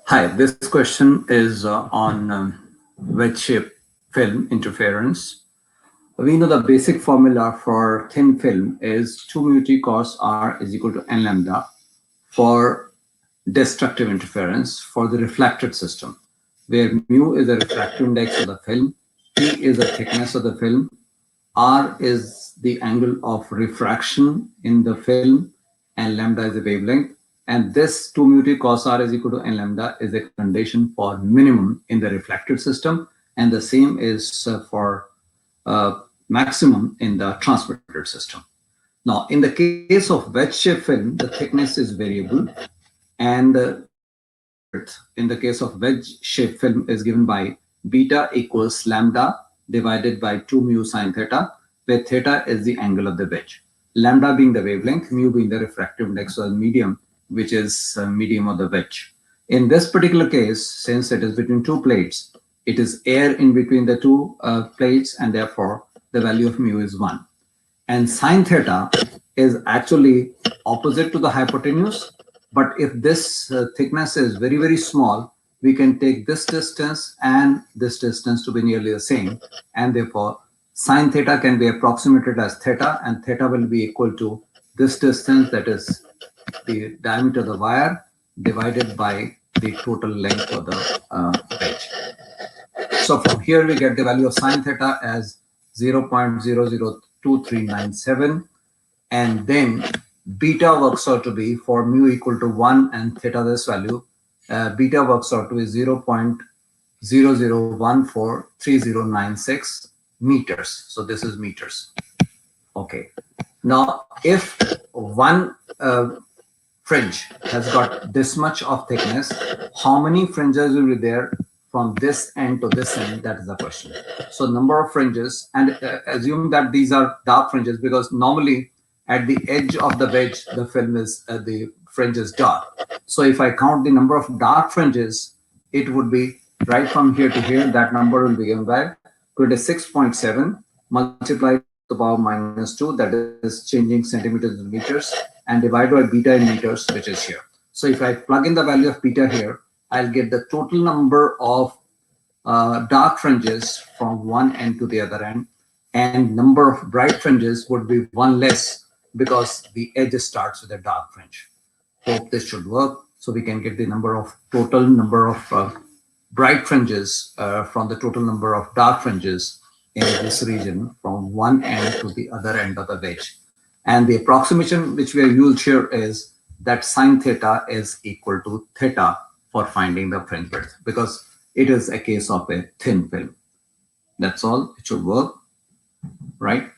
Hi, this question is on wedge shape film interference. We know the basic formula for thin film is 2 mu t cos r is equal to n lambda for destructive interference for the reflected system, where mu is the refractive index of the film, t is the thickness of the film, r is the angle of refraction in the film, and lambda is the wavelength. And this 2 mu t cos r is equal to n lambda is a condition for minimum in the reflected system, and the same is for maximum in the transmitted system. Now, in the case of wedge shape film, the thickness is variable, and in the case of wedge shape film is given by beta equals lambda divided by 2 mu sine theta, where theta is the angle of the wedge. Lambda being the wavelength, mu being the refractive index or medium, which is medium of the wedge. In this particular case, since it is between two plates, it is air in between the two plates, and therefore the value of mu is 1. And sine theta is actually opposite to the hypotenuse. But if this thickness is very, very small, we can take this distance and this distance to be nearly the same. And therefore, sine theta can be approximated as theta, and theta will be equal to this distance, that is the diameter of the wire, divided by the total length of the wedge. So from here, we get the value of sine theta as 0.002397. And then beta works out to be, for mu equal to 1 and theta this value, beta works out to be 0.00143096 meters. So this is meters. Okay. Now, if one fringe has got this much of thickness, how many fringes will be there from this end to this end? That is the question. So number of fringes, and assume that these are dark fringes, because normally at the edge of the wedge, the film is the fringe is dark. So if I count the number of dark fringes, it would be right from here to here. That number will be given by 26.7 multiplied to the power minus 2, that is changing centimeters into meters, and divided by beta in meters, which is here. So if I plug in the value of beta here, I'll get the total number of dark fringes from one end to the other end, and number of bright fringes would be one less because the edge starts with a dark fringe. Hope this should work. So we can get the total number of bright fringes from the total number of dark fringes in this region from one end to the other end of the wedge. And the approximation which we have used here is that sine theta is equal to theta for finding the fringe width, because it is a case of a thin film. That's all. It should work, right?